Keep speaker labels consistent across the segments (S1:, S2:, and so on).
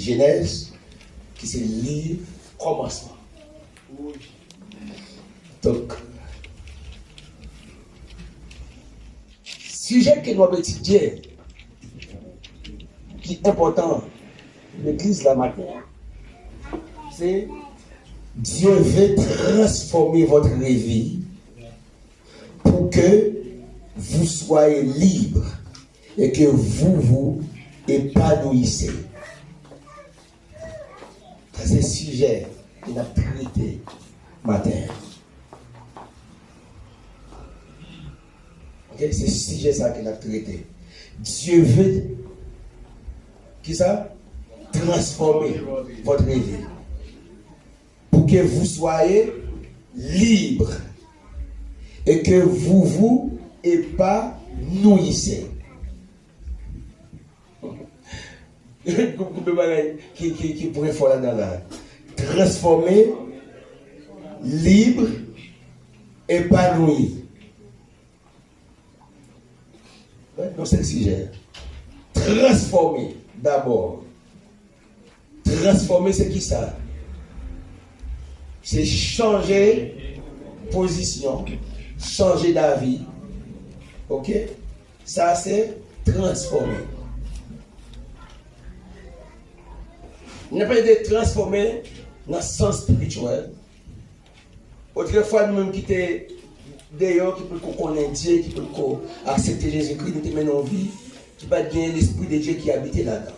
S1: Genèse, qui c'est livre commencement. Donc, sujet que nous avons étudié, qui est important, l'église la matin, c'est Dieu veut transformer votre vie pour que vous soyez libre et que vous vous épanouissez. Ça, c'est le sujet qu'il a traité matin. Okay? C'est le sujet ça qu'il a traité. Dieu veut qui ça? Transformer votre vie pour que vous soyez libre et que vous vous épanouissez. Qui pourrait faire là-dedans. Transformer, libre, épanoui. Donc c'est le sujet. Transformer d'abord. Transformer, c'est qui ça? C'est changer position, changer d'avis. Ok? Ça, c'est transformer. Il n'y a pas été transformé dans le sens spirituel. Autrefois, nous-mêmes qui étions d'ailleurs, qui peut connaître Dieu, qui peut accepter Jésus-Christ, nous menons en vie, qui peut bien l'Esprit de Dieu qui habite là-dedans.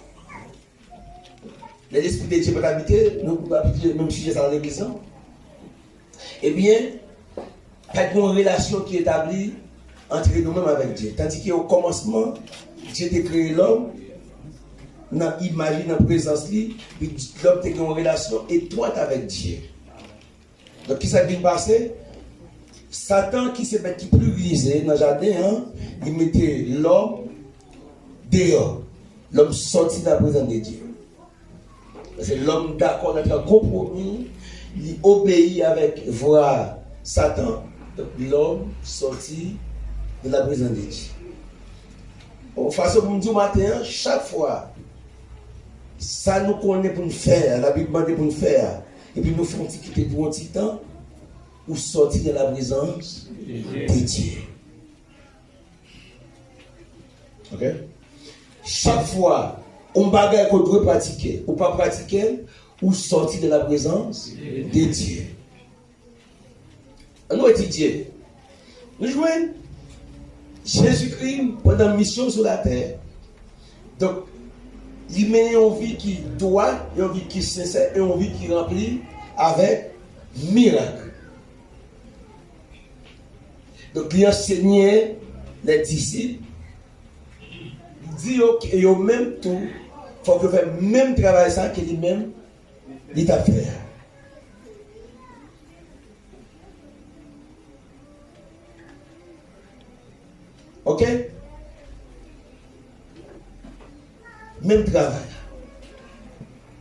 S1: L'Esprit de Dieu peut habiter, nous pouvons habiter le même sujet dans l'église. Eh bien, il y a une relation qui est établie entre nous-mêmes avec Dieu. Tandis qu'au commencement, Dieu a créé l'homme, dans l'image, dans la présence, puis l'homme a une relation étroite avec Dieu. Donc, qui s'est passé? Satan qui s'est qui plus visé dans le jardin, hein, il mettait l'homme dehors. L'homme sorti de la présence de Dieu. C'est l'homme d'accord avec un compromis, il obéit avec voix Satan. Donc l'homme sorti de la présence de Dieu. De façon pour nous dire matin, chaque fois, ça nous connaît pour nous faire, la Bible demande pour nous faire, et puis nous faisons quitter pour un petit temps, ou sortir de la présence de Dieu. Ok? Chaque fois, on bagaille qu'on doit pratiquer, ou pas pratiquer, ou sortir de la présence de Dieu. Nous étudions. Nous jouons Jésus-Christ pendant la mission sur la terre. Donc, il mène une vie qui doit, une vie qui est sincère, et une vie qui est remplie avec miracle. Donc, il enseignait les disciples. Il dit qu'ils ont même tout. Il faut que fasse le même travail ça que lui-même il a fait. Ok? Même travail.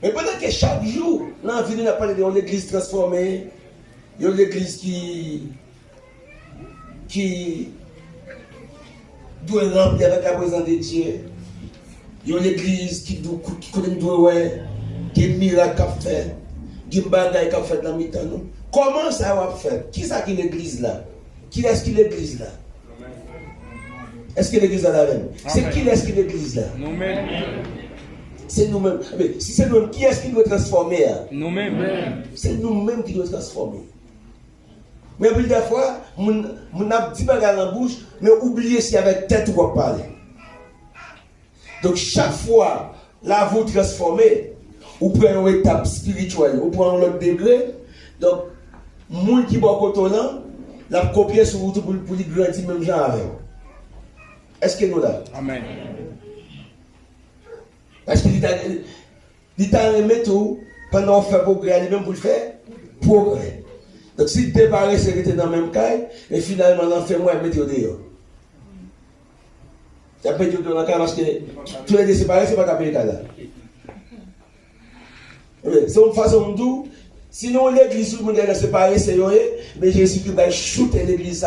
S1: Mais pendant que chaque jour, là, on vient de parler de l'église transformée, il y a l'église qui doit remplir avec la présence de Dieu. Il y a l'église qui connaît des miracles qu'a fait, des bagailles qu'a fait dans le temps. Comment ça va faire? Qui est-ce qui est l'église là? Qui est-ce qui est l'église là? Est-ce que l'église est la même? C'est qui est-ce qui est l'église là?
S2: Nous-mêmes.
S1: C'est nous-mêmes. Mais si c'est nous-mêmes, qui est-ce qui doit transformer?
S2: Nous-mêmes.
S1: C'est nous-mêmes qui doit transformer. Mais plus de fois, on a dit bagaille dans la bouche, mais oubliez si avec tête ou pas parler. Donc chaque fois, là vous transformez, vous prenez une étape spirituelle, vous prenez un autre degré. Donc, les gens qui sont côté là, la copier sur vous pour les grandir même gens avec. Est-ce que nous là?
S2: Amen.
S1: Parce que l'État remet tout pendant qu'on fait progrès, même pour le faire, progrès. Donc si tu débarres, c'est que tu es dans le même cas, et finalement, on fait moins, mettre au dehors. Tu as payé dans le cas parce que tous les séparés, c'est pas qu'à payer là. C'est une façon de dire, sinon l'église, tout le monde est séparé, c'est eux, mais Jésus va shooter l'église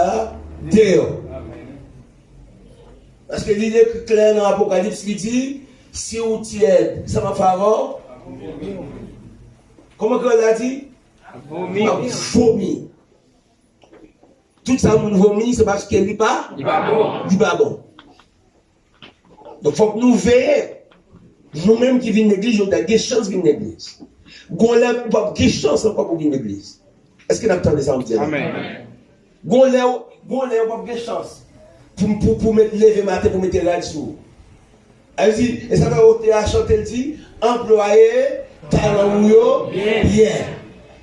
S1: dehors. Parce que l'idée claire dans l'Apocalypse qui dit, si vous tiède, ça va faire Comment qu'on l'a dit? Vomi. Tout ça, mon vomi, c'est parce qu'il n'est pas bon. Donc, il faut que nous veillions. Nous-mêmes qui vivons l'église, nous avons des chances de vivre l'église. Nous avons des chances encore pour vivre l'église. Est-ce que nous avons ça? Amen. Nous avons des chances pour mettre lever matin, pour mettre la dessous. Elle dit, et ça va ôter à chanter, elle dit, employé, talent ou bien.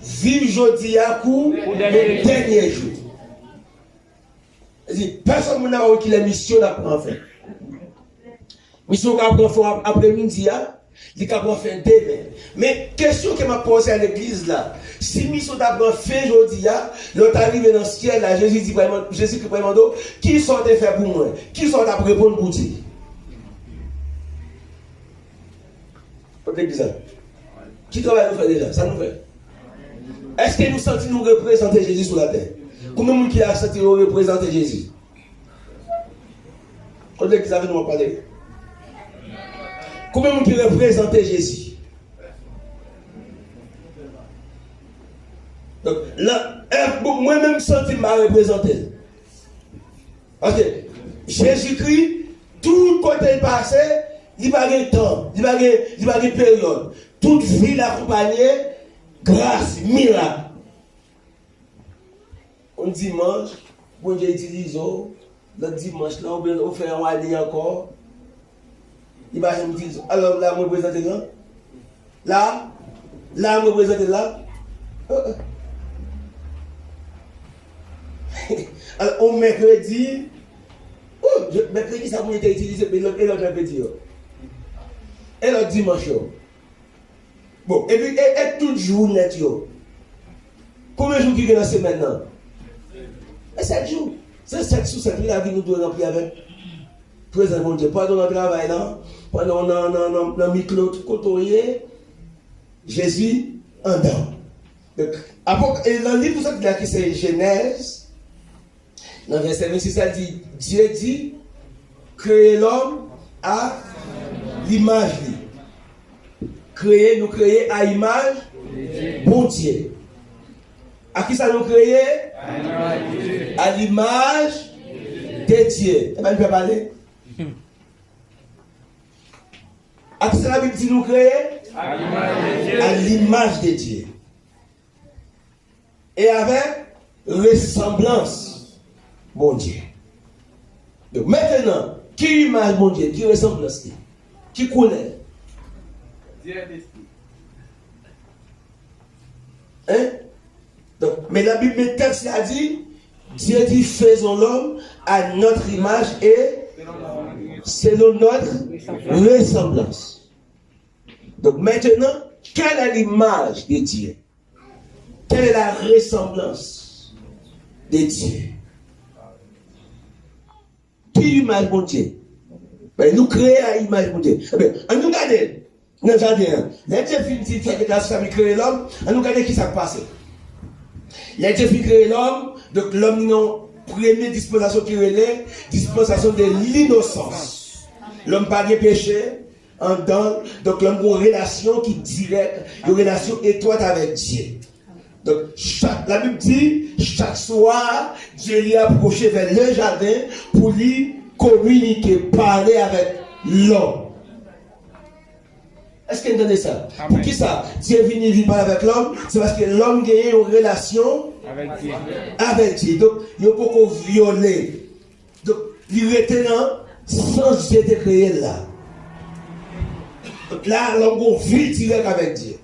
S1: Vive jeudi à coup, le dernier jour. Elle dit, personne n'a pas la mission d'apprendre à faire. Mission qu'apprendre à faire après-midi, il a fait demain. Mais question que m'a posée à l'église là, si mission d'apprendre fait jeudi, l'autre arrive dans le ciel là, Jésus dit vraiment, Jésus qui vraiment qui sont de faire pour moi, qui sont à répondre pour dire. Qui travaille nous fait déjà? Ça nous fait. Est-ce que nous sentons nous représenter Jésus sur la terre? Combien de monde qui a senti nous représenter Jésus? Quand l'église avait nous parlé. Combien de monde qui représente Jésus? Donc là, moi-même senti m'a représenté. Parce que Jésus-Christ, tout côté passé, il n'y a pas de temps, il n'y a pas de période. Toute vie l'accompagnait, grâce, miracle. Un dimanche, bon Dieu utilise, le dimanche là, on fait un wadi encore. Il va me dire, alors là, je me présente là. Là, je me présente là. Alors, au mercredi, mercredi, ça m'a été utilisé, et l'autre mercredi. Et l'autre dimanche. Bon, et puis, et tout jour net. Combien de jours qui viennent dans la semaine maintenant? Et 7 jours. C'est 7 sur 7 la vie nous doit remplir avec. Présent, mon Dieu, pendant notre travail là, pendant notre micro côtoyer, Jésus en dedans. Donc, et dans le livre, tout ça qui c'est Genèse, dans le verset 26, ça dit, Dieu dit, créer l'homme à l'image de créer, nous créer à l'image, bon Dieu. À qui ça nous créer? À l'image de Dieu. Eh bien, je peux parler. À qui ça la Bible dit nous créer? À l'image de Dieu. Et avec ressemblance, bon Dieu. Donc maintenant, qui image bon Dieu? Qui ressemblance? Qui couleur? Dieu est esprit. Hein? Donc, mais la Bible, le texte a dit, Dieu dit, faisons l'homme à notre image et selon notre ressemblance. Donc maintenant, quelle est l'image de Dieu? Quelle est la ressemblance de Dieu? Qui image mon Dieu? Ben, nous créons à l'image mon Dieu. On nous regarde dans le jardin. Les Dieu finit de faire que la famille crée l'homme, on nous regarde qui ça passe. Les Dieu finit créer l'homme, donc l'homme n'a première dispensation qui relève, dispensation de l'innocence. L'homme pas de péché, en dedans, donc l'homme a une relation qui est directe, une relation étroite avec Dieu. Donc, la Bible dit, chaque soir, Dieu lui a approché vers le jardin pour lui communiquer, parler avec l'homme. Est-ce que vous entendez ça? Amen. Pour qui ça? Dieu vient parler avec l'homme, c'est parce que l'homme gagne une relation avec Dieu. Donc, il ne peut pas violer. Donc, il était là sans Dieu être créé là. Donc là, l'homme vit direct avec Dieu.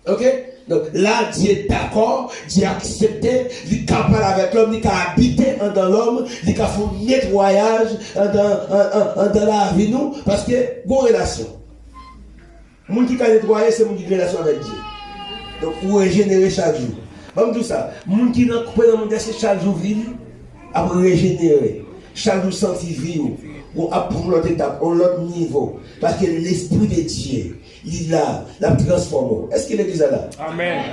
S1: Ok? Donc là, Dieu est d'accord, Dieu a accepté, il est capable avec l'homme, il a habité dans l'homme, il a fait un nettoyage dans la vie, nous, parce que, bonne relation. Le monde qui a nettoyé, c'est le monde qui a une relation avec Dieu. Donc, vous régénérer chaque jour. Comme tout ça, le monde qui a coupé dans le monde, c'est chaque jour vivre, après régénérer. Chaque jour sentir vivre, ou apprendre l'autre étape, l'autre niveau. Parce que l'Esprit de Dieu, il a la transformation. Est-ce qu'il est déjà là? Amen.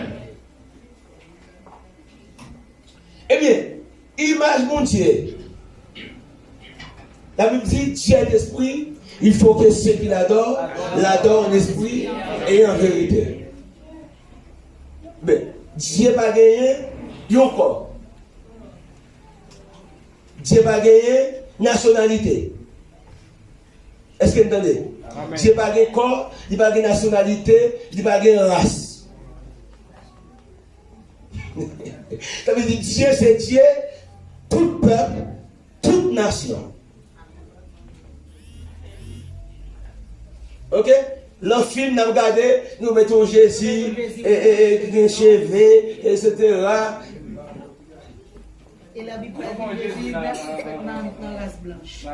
S1: Eh bien, image mon Dieu. La Bible dit Dieu est l'Esprit, Il faut que ceux qui l'adorent, l'adorent en esprit et en vérité. Mais Dieu n'a pas gagné, il y a encore. Dieu n'a pas gagné nationalité. Est-ce que vous entendez? Dieu n'a pas gagné corps, il n'a pas gagné nationalité, il n'a pas gagné race. Ça veut dire Dieu, c'est Dieu, tout peuple, toute nation. Ok? Le film, nous regardons, nous mettons Jésus, et cheveux, etc.
S2: Et la Bible dit dans la race blanche.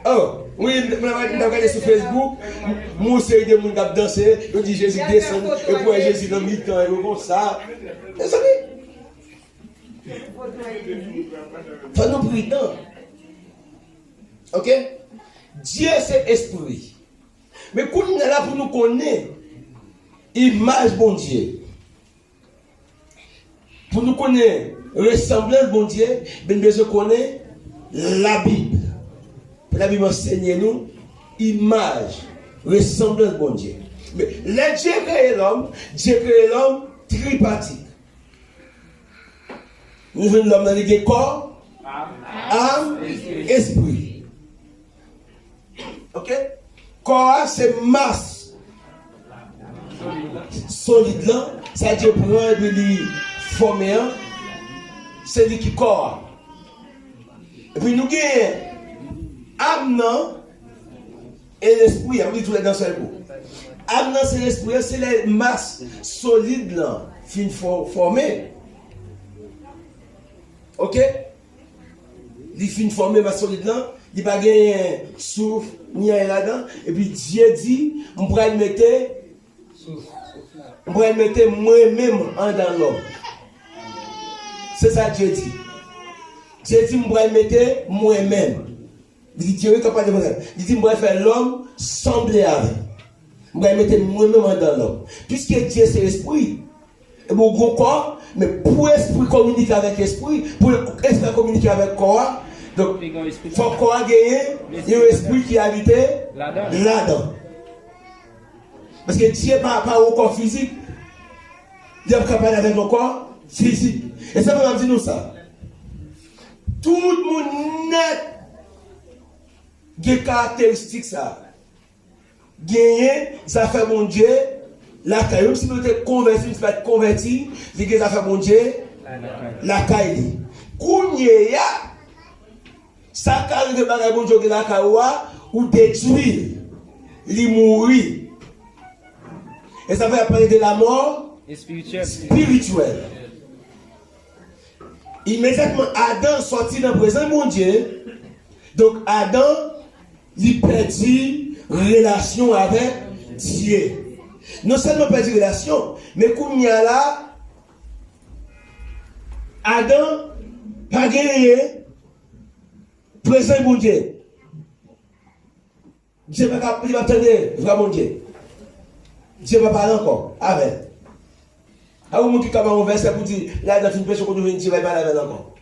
S1: Oh, oui, nous avons regardé sur Facebook, nous sommes des gens qui ont dansé, nous disons Jésus descend, et puis Jésus dans le mi-temps, et comme ça. Vous savez? Il faut nous prier. Ok? Dieu, c'est esprit. Mais quand on est là pour nous connaître, image bon Dieu. Pour nous connaître, ressemblance bon Dieu, ben besoin connaître la Bible. La Bible enseigne nous, image, ressemblance bon Dieu. Mais le Dieu créé l'homme tripartite. Nous venons l'homme dans le corps, âme, esprit. Ok? Corps, c'est masse solide là, ça Dieu prend et lui former, c'est lui qui corps. Et puis nous gagnons âme et l'esprit, on dit tout dans seul coup. Âme c'est l'esprit, c'est les masses solides là, fin formées. Ok? Les fin formées, masse solide là. Il n'y a pas de souffle, ni rien là-dedans. Et puis Dieu dit, on pourrait le mettre moi-même dans l'homme. C'est ça que Dieu dit. Dieu dit, on pourrait le mettre moi-même. Il dit, Dieu est capable de faire ça. Il dit, on pourrait faire l'homme sembler avec. On pourrait le mettre moi-même dans l'homme. Puisque Dieu c'est l'esprit. Et pour gros corps, mais pour l'esprit communiquer avec l'esprit, pour l'esprit communiquer avec le corps, donc, il faut qu'on ait un esprit qui habite là-dedans. Parce que Dieu n'est pas au corps physique. Dieu est capable avec le corps physique. Et ça va dire nous ça. Tout le monde net des caractéristiques ça. Gagner, ça fait mon Dieu. La caille, même si nous sommes convertis, nous sommes convertis, ça fait mon Dieu. La caille. Kounya. Ça arrive de bagay bon Dieu de la kawa ou détruire, li mourir. Et ça va parler de la mort spirituelle. Immédiatement, Adam sorti dans le présent mon Dieu. Donc Adam, il perdit relation avec Dieu. Non seulement perdu relation, mais comme il y a là, Adam pas gagné. Présent mon Dieu. Dieu va pas attendre, vraiment Dieu. Dieu va parler encore. Amen. À vous qui avez un verset pour dire, là, dans une personne qu'on nous dit, Dieu va parler encore.